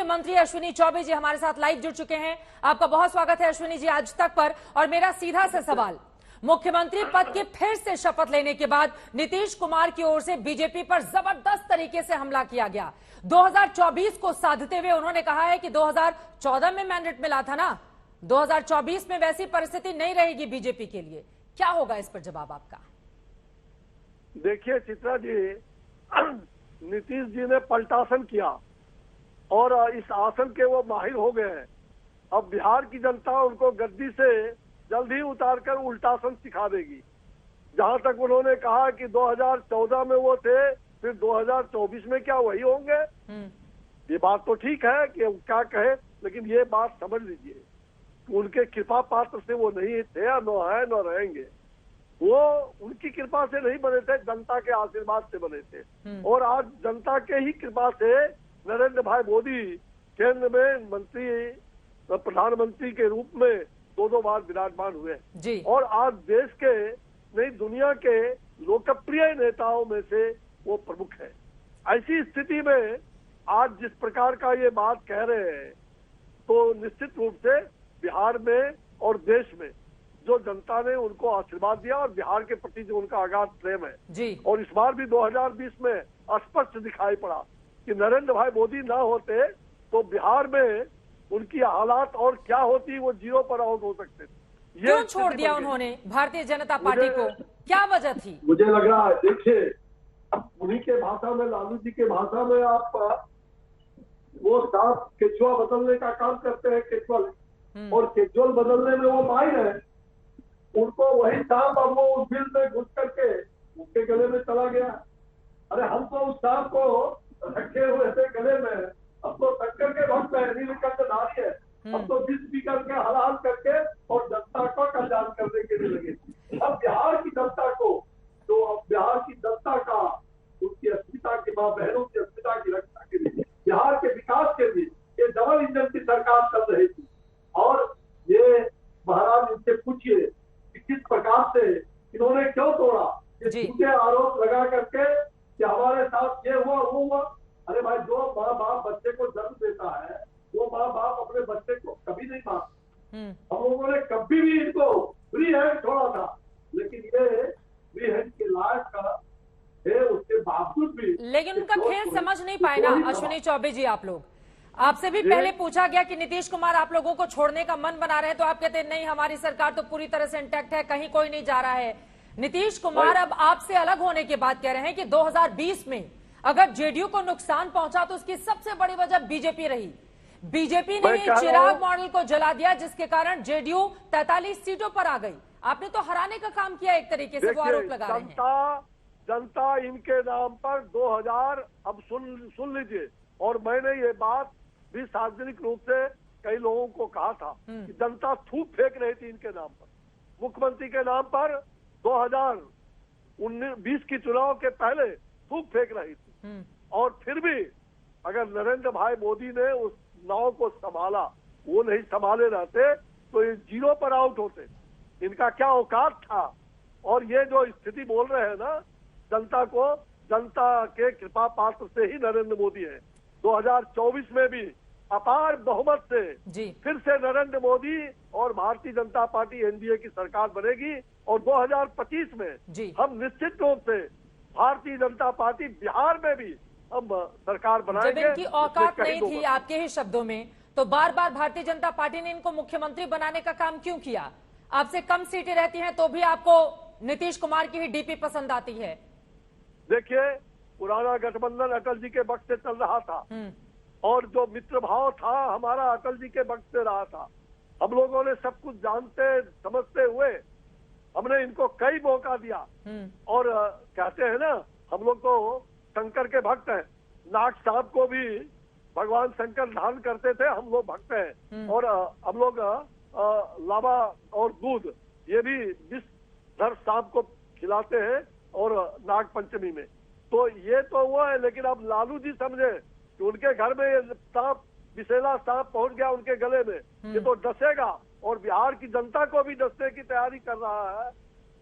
केंद्रीय मंत्री अश्विनी चौबे जी हमारे साथ लाइव जुड़ चुके हैं। आपका बहुत स्वागत है अश्विनी जी आज तक पर। और मेरा सीधा सा सवाल, मुख्यमंत्री पद के फिर से शपथ लेने के बाद नीतीश कुमार की ओर से बीजेपी पर जबरदस्त तरीके से हमला किया गया। 2024 को साधते हुए उन्होंने कहा है कि 2014 में मैंडेट मिला था ना, 2024 में वैसी परिस्थिति नहीं रहेगी बीजेपी के लिए। क्या होगा इस पर जवाब आपका? देखिए चित्रा जी, नीतीश जी ने पलटासन किया और इस आसन के वो माहिर हो गए हैं। अब बिहार की जनता उनको गद्दी से जल्द ही उतारकर उल्टासन सिखा देगी। जहां तक उन्होंने कहा कि 2014 में वो थे, फिर 2024 में क्या वही होंगे? ये बात तो ठीक है कि क्या कहे, लेकिन ये बात समझ लीजिए उनके कृपा पात्र से वो नहीं थे, न है न रहेंगे। वो उनकी कृपा से नहीं बने थे, जनता के आशीर्वाद से बने थे। और आज जनता के ही कृपा से नरेंद्र भाई मोदी केंद्र में मंत्री, प्रधानमंत्री के रूप में दो बार विराजमान हुए जी। और आज देश के नहीं दुनिया के लोकप्रिय नेताओं में से वो प्रमुख है। ऐसी स्थिति में आज जिस प्रकार का ये बात कह रहे हैं, तो निश्चित रूप से बिहार में और देश में जो जनता ने उनको आशीर्वाद दिया और बिहार के प्रति जो उनका अगाध प्रेम है जी। और इस बार भी 2020 में स्पष्ट दिखाई पड़ा कि नरेंद्र भाई मोदी ना होते तो बिहार में उनकी हालात और क्या होती, वो जीरो पर आउट हो सकते थे। क्यों छोड़ दिया उन्होंने भारतीय जनता पार्टी को? क्या वजह थी? मुझे लग रहा है, देखिए उन्हीं के भाषा में, लालू जी के भाषा में, आप वो सांप केचुआ बदलने का काम करते हैं, केचुअल, और केचुअल बदलने में वो माहिर है। उनको वही सांप अब वो उस बिल में घुस करके उसके गले में चला गया। अरे हम तो उस सांप को रखे हुए थे गले में, अब तो टक्कर के वक्त में नीलकंठधारी है, अब तो विष पी करके हलाल करके और जनता को कल्याण करने के लिए लगे। अब बिहार की जनता को, तो अब बिहार की जनता का, उनकी अस्मिता की, माँ बहनों की अस्मिता की रक्षा के लिए, बिहार के विकास के लिए ये डबल इंजन की सरकार चल रही थी। और ये महाराज इनसे पूछिए कि किस प्रकार से इन्होंने क्यों तोड़ा, झूठे आरोप लगा करके कि हमारे साथ ये हुआ वो हुआ। अरे भाई, जो माँ बाप बच्चे को जन्म देता है वो माँ बाप अपने बच्चे को कभी नहीं मारते। हम लोगों ने कभी भी इनको फ्री हैंड छोड़ा था, लेकिन ये फ्री हैंड के लायक का है, उसके बावजूद भी। लेकिन उनका खेल समझ नहीं पाए ना अश्विनी चौबे जी। आप लोग, आपसे भी पहले पूछा गया कि नीतीश कुमार आप लोगों को छोड़ने का मन बना रहे हैं, तो आप कहते हैं नहीं, हमारी सरकार तो पूरी तरह से इंटैक्ट है, कहीं कोई नहीं जा रहा है। नीतीश कुमार अब आपसे अलग होने के बाद कह रहे हैं कि 2020 में अगर जेडीयू को नुकसान पहुंचा तो उसकी सबसे बड़ी वजह बीजेपी रही। बीजेपी ने ही चिराग मॉडल को जला दिया, जिसके कारण जेडीयू 43 सीटों पर आ गई। आपने तो हराने का काम किया एक तरीके से, वो आरोप लगा रहे हैं। जनता इनके नाम पर 2000, अब सुन लीजिए, और मैंने ये बात भी सार्वजनिक रूप से कई लोगों को कहा था कि जनता थूक फेंक रही थी इनके नाम पर, मुख्यमंत्री के नाम पर 2019-20 की चुनाव के पहले थूक फेंक रही थी। और फिर भी अगर नरेंद्र भाई मोदी ने उस नाव को संभाला, वो नहीं संभाले रहते तो ये जीरो पर आउट होते। इनका क्या औकात था। और ये जो स्थिति बोल रहे हैं ना, जनता को, जनता के कृपा पात्र से ही नरेंद्र मोदी है। 2024 में भी अपार बहुमत से फिर से नरेंद्र मोदी और भारतीय जनता पार्टी एनडीए की सरकार बनेगी। और 2025 में हम निश्चित रूप से भारतीय जनता पार्टी बिहार में भी हम सरकार बनाएंगे। जब इनकी औकात नहीं थी, आपके ही शब्दों में, तो बार बार भारतीय जनता पार्टी ने इनको मुख्यमंत्री बनाने का काम क्यों किया? आपसे कम सीटें रहती हैं तो भी आपको नीतीश कुमार की ही डीपी पसंद आती है। देखिए, पुराना गठबंधन अटल जी के वक्त से चल रहा था और जो मित्र भाव था हमारा अटल जी के वक्त से रहा था। हम लोगों ने सब कुछ जानते समझते हुए हमने इनको कई मौका दिया। और कहते हैं ना, हम लोग तो शंकर के भक्त हैं। नाग साहब को भी भगवान शंकर धारण करते थे, हम लोग भक्त हैं। और हम लोग लावा और दूध ये भी विषधर सांप को खिलाते हैं और नाग पंचमी में। तो ये तो हुआ है, लेकिन अब लालू जी समझे कि उनके घर में ये सांप, विषैला सांप पहुंच गया उनके गले में, ये तो डसेगा और बिहार की जनता को भी डसने की तैयारी कर रहा है।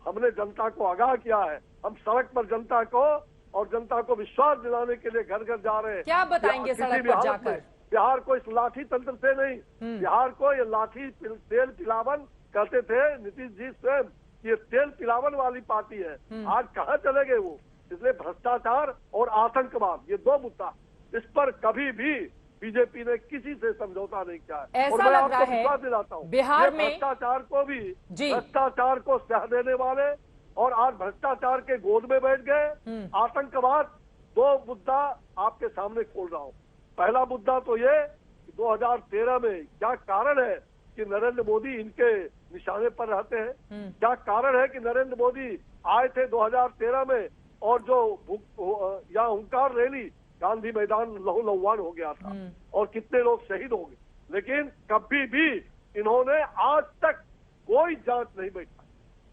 हमने जनता को आगाह किया है, हम सड़क पर जनता को और जनता को विश्वास दिलाने के लिए घर घर जा रहे हैं। क्या बताएंगे सड़क पर जाकर? बिहार को इस लाठी तंत्र से नहीं, बिहार को ये लाठी तेल पिलावन कहते थे नीतीश जी स्वयं, ये तेल पिलावन वाली पार्टी है। आज कहाँ चले गए वो? इसलिए भ्रष्टाचार और आतंकवाद, ये दो मुद्दा, इस पर कभी भी बीजेपी ने किसी से समझौता नहीं किया है। ऐसा और मैं लग रहा आपको है विश्वास दिलाता हूँ, बिहार में भ्रष्टाचार को भी, जी, भ्रष्टाचार को सह देने वाले और आज भ्रष्टाचार के गोद में बैठ गए आतंकवाद, दो मुद्दा आपके सामने खोल रहा हूँ। पहला मुद्दा तो ये 2013 में क्या कारण है कि नरेंद्र मोदी इनके निशाने पर रहते हैं? क्या कारण है कि नरेंद्र मोदी आए थे 2013 में और जो या हुंकार रैली गांधी मैदान लहू लुहान हो गया था और कितने लोग शहीद हो गए, लेकिन कभी भी इन्होंने आज तक कोई जांच नहीं बैठा।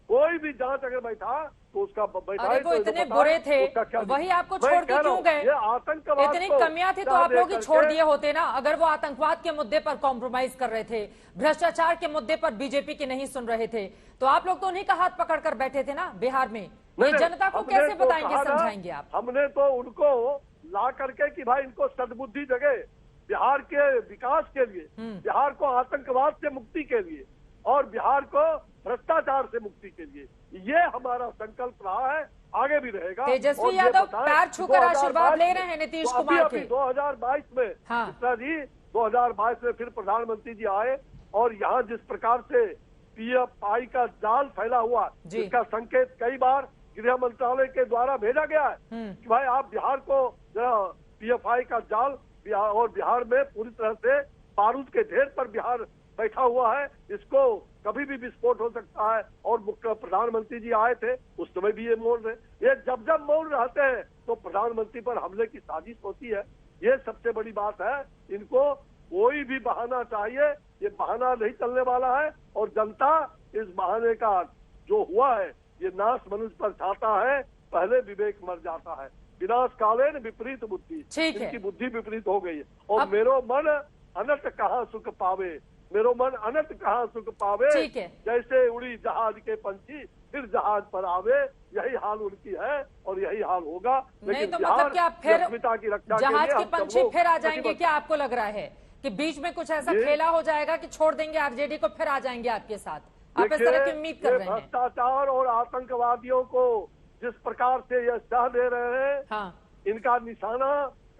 कोई भी जांच अगर बैठा तो उसका अरे वो इतने बुरे थे, वही आपको छोड़ के क्यों गए? ये आतंकवाद, इतनी कमियां थी तो आप लोग ही छोड़ दिए होते ना। अगर वो आतंकवाद के मुद्दे पर कॉम्प्रोमाइज कर रहे थे, भ्रष्टाचार के मुद्दे पर बीजेपी की नहीं सुन रहे थे, तो आप लोग तो उन्हीं का हाथ पकड़ कर बैठे थे ना बिहार में। ये जनता को कैसे बताएंगे, समझाएंगे आप? हमने तो उनको ला करके कि भाई इनको सद्बुद्धि जगे बिहार के विकास के लिए, बिहार को आतंकवाद से मुक्ति के लिए और बिहार को भ्रष्टाचार से मुक्ति के लिए, ये हमारा संकल्प रहा है, आगे भी रहेगा। तेजस्वी यादव पैर छूकर आशीर्वाद ले रहे हैं नीतीश कुमार के। 2022 में मिश्रा जी, 2022 में फिर प्रधानमंत्री जी आए और यहाँ जिस प्रकार से PFI का जाल फैला हुआ, जिसका संकेत कई बार गृह मंत्रालय के द्वारा भेजा गया है कि भाई आप बिहार को जरा PFI का जाल, और बिहार में पूरी तरह से बारूद के ढेर पर बिहार बैठा हुआ है, इसको कभी भी विस्फोट हो सकता है। और मुख्य प्रधानमंत्री जी आए थे, उस समय भी ये मौन रहे। ये जब मौन रहते हैं तो प्रधानमंत्री पर हमले की साजिश होती है। ये सबसे बड़ी बात है। इनको कोई भी बहाना चाहिए, ये बहाना नहीं चलने वाला है और जनता इस बहाने का जो हुआ है, ये नाश मनुष्य पर छाता है, पहले विवेक मर जाता है। विनाश कालेन विपरीत बुद्धि, इनकी बुद्धि विपरीत हो गई है। और मेरो मन अनंत कहाँ सुख पावे, मेरो मन अनंत कहाँ सुख पावे, जैसे उड़ी जहाज के पंछी फिर जहाज पर आवे, यही हाल उनकी है और यही हाल होगा। लेकिन तो मतलब क्या फिर की रक्षा जहाज के पंछी फिर आ जाएंगे? क्या आपको लग रहा है कि बीच में कुछ ऐसा खेला हो जाएगा कि छोड़ देंगे आरजेडी को, फिर आ जाएंगे आपके साथ? आप इस तरह की उम्मीद कर रहे हैं? भ्रष्टाचार और आतंकवादियों को जिस प्रकार से ये सह दे रहे हैं, इनका निशाना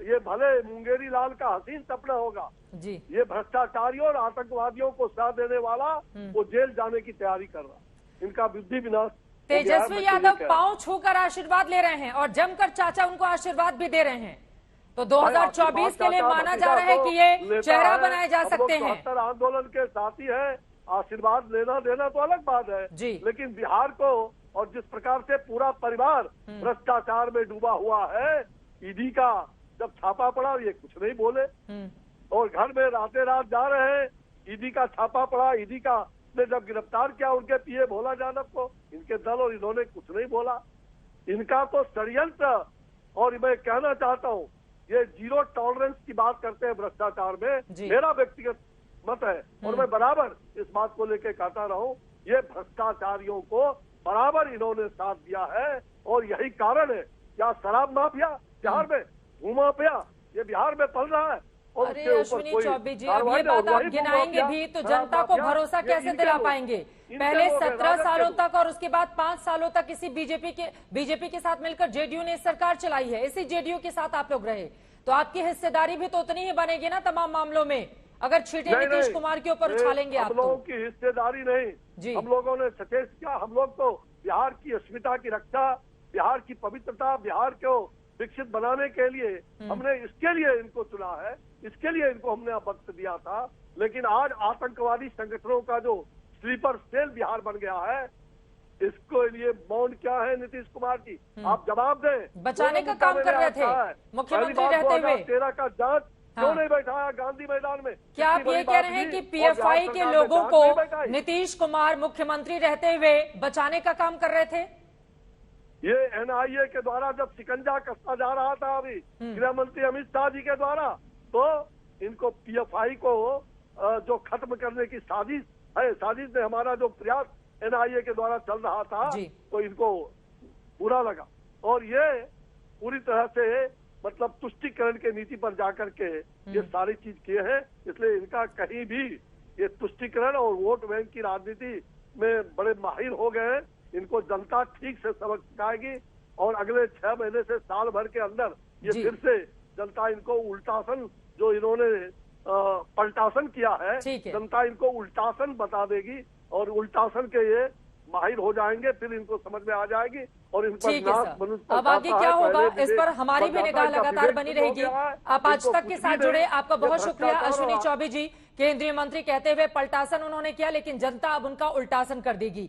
ये भले मुंगेरी लाल का हसीन सपना होगा जी। ये भ्रष्टाचारियों और आतंकवादियों को साथ देने वाला वो जेल जाने की तैयारी कर रहा, इनका बुद्धि विनाश। तेजस्वी यादव पांव छूकर आशीर्वाद ले रहे हैं और जमकर चाचा उनको आशीर्वाद भी दे रहे हैं, तो 2024 के लिए माना जा रहा है कि ये चेहरा बनाए जा सकते हैं। आंदोलन के साथी है, आशीर्वाद लेना देना तो अलग बात है जी। लेकिन बिहार को और जिस प्रकार से पूरा परिवार भ्रष्टाचार में डूबा हुआ है, ईडी का जब छापा पड़ा ये कुछ नहीं बोले और घर में रातें रात जा रहे हैं। ईडी का छापा पड़ा, ईडी का ने जब गिरफ्तार किया उनके पीए भोला यादव को, इनके दल और इन्होंने कुछ नहीं बोला। इनका तो षड्यंत्र, और मैं कहना चाहता हूँ ये जीरो टॉलरेंस की बात करते हैं भ्रष्टाचार में, मेरा व्यक्तिगत मत है और मैं बराबर इस बात को लेकर कहता रहा हूँ, ये भ्रष्टाचारियों को बराबर इन्होंने साथ दिया है और यही कारण है। क्या शराब माफिया बिहार में, भूमाफिया ये बिहार में पल रहा है। अरे अश्विनी चौबे जी, अब ये बात आप गिनाएंगे भी तो जनता को भरोसा कैसे दिला पाएंगे? पहले 17 सालों तक और उसके बाद 5 सालों तक इसी बीजेपी के साथ मिलकर जेडीयू ने सरकार चलाई है, इसी जेडीयू के साथ आप लोग रहे, तो आपकी हिस्सेदारी भी तो उतनी ही बनेगी ना तमाम मामलों में, अगर छींटे नीतीश कुमार के ऊपर उछालेंगे आप। हम लोगों की हिस्सेदारी नहीं, हम लोगों ने सचेत किया। हम लोग तो बिहार की अस्मिता की रक्षा, बिहार की पवित्रता, बिहार को विकसित बनाने के लिए हमने इसके लिए इनको चुना है, इसके लिए इनको हमने वक्त दिया था। लेकिन आज आतंकवादी संगठनों का जो स्लीपर सेल बिहार बन गया है, इसको लिए मौन क्या है नीतीश कुमार जी? आप जवाब दें। बचाने का काम कर रहे थे मुख्यमंत्री रहते हुए। 2013 का जांच क्यों नहीं बैठाया गांधी मैदान में? क्या आप ये कह रहे हैं कि PFI के लोगों को नीतीश कुमार मुख्यमंत्री रहते हुए बचाने का काम कर रहे थे? ये NIA के द्वारा जब शिकंजा कसता जा रहा था अभी गृह मंत्री अमित शाह जी के द्वारा, तो इनको PFI को जो खत्म करने की साजिश है, साजिश में हमारा जो प्रयास NIA के द्वारा चल रहा था, तो इनको बुरा लगा और ये पूरी तरह से मतलब तुष्टिकरण के नीति पर जाकर के ये सारी चीज किए हैं। इसलिए इनका कहीं भी ये तुष्टिकरण और वोट बैंक की राजनीति में बड़े माहिर हो गए हैं। इनको जनता ठीक से सबक सिखाएगी और अगले 6 महीने से साल भर के अंदर ये जी। फिर से जनता इनको उल्टासन जो इन्होंने पलटासन किया है, ठीक है। जनता इनको उल्टासन बता देगी और उल्टासन के ये माहिर हो जाएंगे। फिर इनको समझ में आ जाएगी और इन पर ठीक है नाश सर। मनुष्य पर अब आगे जाता क्या है। होगा पहले इस पर हमारी भी निगाह मतदाता का लगातार विवेक बनी खत्म हो रहेगी। गया है। आप आज इनको तक के कुछ साथ भी जुड़े, नहीं। आपका ये बहुत शुक्रिया भ्रष्टाचार अश्विनी और चौबे जी। केंद्रीय मंत्री कहते हुए पलटासन उन्होंने किया, लेकिन जनता अब उनका उल्टासन कर देगी।